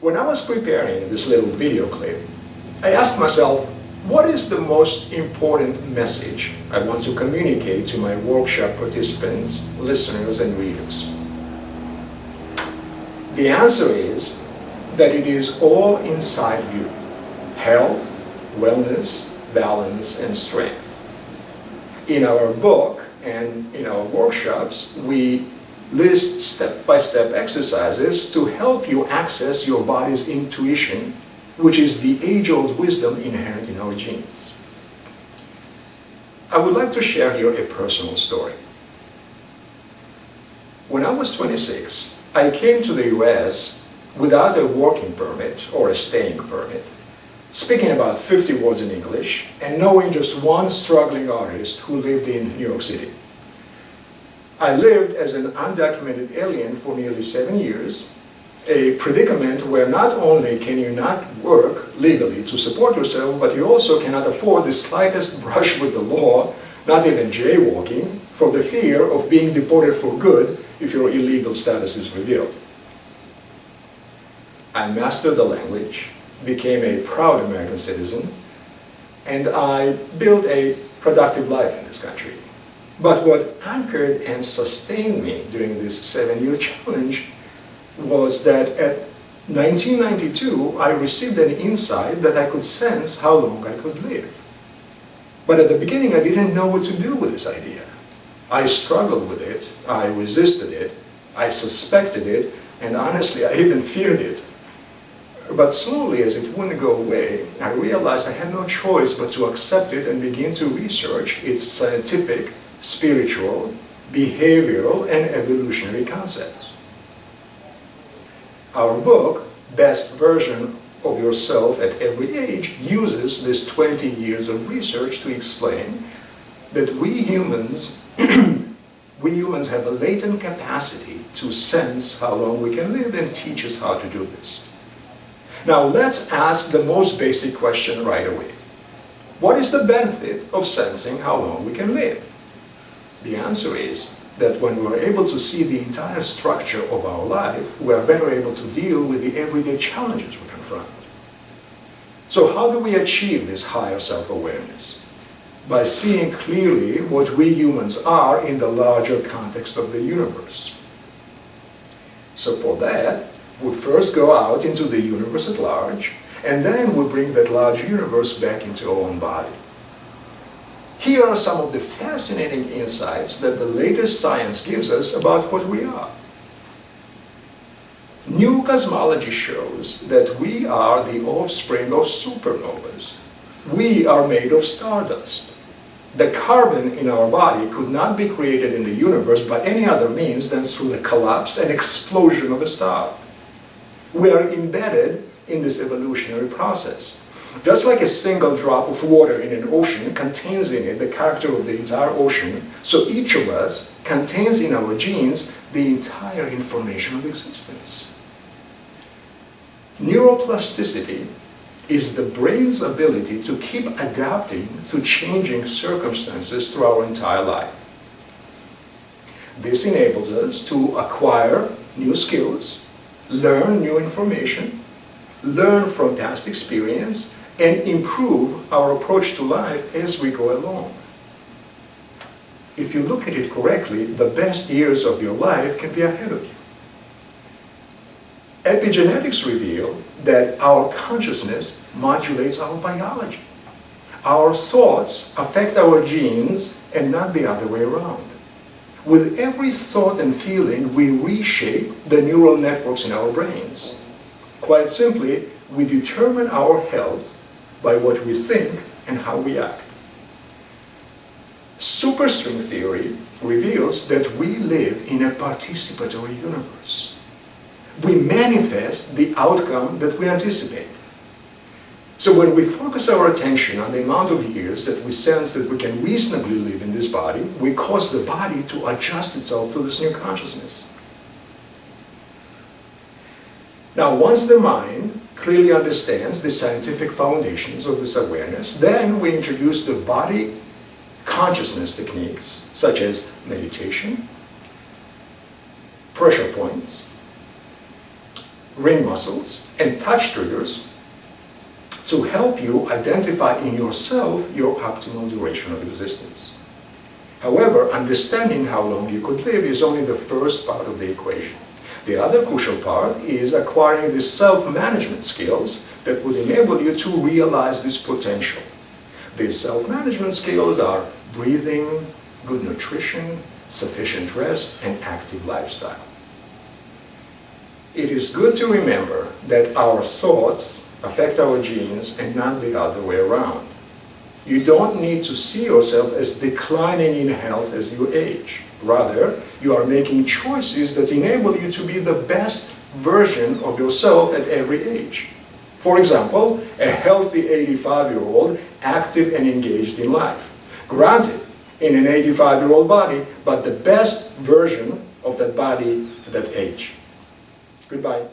When I was preparing this little video clip, I asked myself, what is the most important message I want to communicate to my workshop participants, listeners, and readers? The answer is that it is all inside you: health, wellness, balance, and strength. In our book and in our workshops, we list step-by-step exercises to help you access your body's intuition, which is the age-old wisdom inherent in our genes. I would like to share here a personal story. When I was 26, I came to the US without a working permit or a staying permit, speaking about 50 words in English and knowing just one struggling artist who lived in New York City. I lived as an undocumented alien for nearly 7 years, a predicament where not only can you not work legally to support yourself, but you also cannot afford the slightest brush with the law, not even jaywalking, for the fear of being deported for good if your illegal status is revealed. I mastered the language, became a proud American citizen, and I built a productive life in this country. But what anchored and sustained me during this 7-year challenge was that at 1992, I received an insight that I could sense how long I could live. But at the beginning, I didn't know what to do with this idea. I struggled with it, I resisted it, I suspected it, and honestly, I even feared it. But slowly, as it wouldn't go away, I realized I had no choice but to accept it and begin to research its scientific, spiritual, behavioral, and evolutionary concepts. Our book, Best Version of Yourself at Every Age, uses this 20 years of research to explain that we humans have a latent capacity to sense how long we can live and teach us how to do this. Now let's ask the most basic question right away. What is the benefit of sensing how long we can live? The answer is that when we're able to see the entire structure of our life, we are better able to deal with the everyday challenges we confront. So how do we achieve this higher self-awareness? By seeing clearly what we humans are in the larger context of the universe. So for that, we first go out into the universe at large, and then we bring that large universe back into our own body. Here are some of the fascinating insights that the latest science gives us about what we are. New cosmology shows that we are the offspring of supernovas. We are made of stardust. The carbon in our body could not be created in the universe by any other means than through the collapse and explosion of a star. We are embedded in this evolutionary process. Just like a single drop of water in an ocean contains in it the character of the entire ocean, so each of us contains in our genes the entire information of existence. Neuroplasticity is the brain's ability to keep adapting to changing circumstances through our entire life. This enables us to acquire new skills, learn new information, learn from past experience, and improve our approach to life as we go along. If you look at it correctly, the best years of your life can be ahead of you. Epigenetics reveal that our consciousness modulates our biology. Our thoughts affect our genes and not the other way around. With every thought and feeling, we reshape the neural networks in our brains. Quite simply, we determine our health by what we think and how we act. Superstring theory reveals that we live in a participatory universe. We manifest the outcome that we anticipate. So when we focus our attention on the amount of years that we sense that we can reasonably live in this body, we cause the body to adjust itself to this new consciousness. Now, once the mind clearly understands the scientific foundations of this awareness, then we introduce the body consciousness techniques such as meditation, pressure points, ring muscles, and touch triggers to help you identify in yourself your optimal duration of existence. However, understanding how long you could live is only the first part of the equation. The other crucial part is acquiring the self-management skills that would enable you to realize this potential. These self-management skills are breathing, good nutrition, sufficient rest, and active lifestyle. It is good to remember that our thoughts affect our genes and not the other way around. You don't need to see yourself as declining in health as you age. Rather, you are making choices that enable you to be the best version of yourself at every age. For example, a healthy 85-year-old, active and engaged in life. Granted, in an 85-year-old body, but the best version of that body at that age. Goodbye.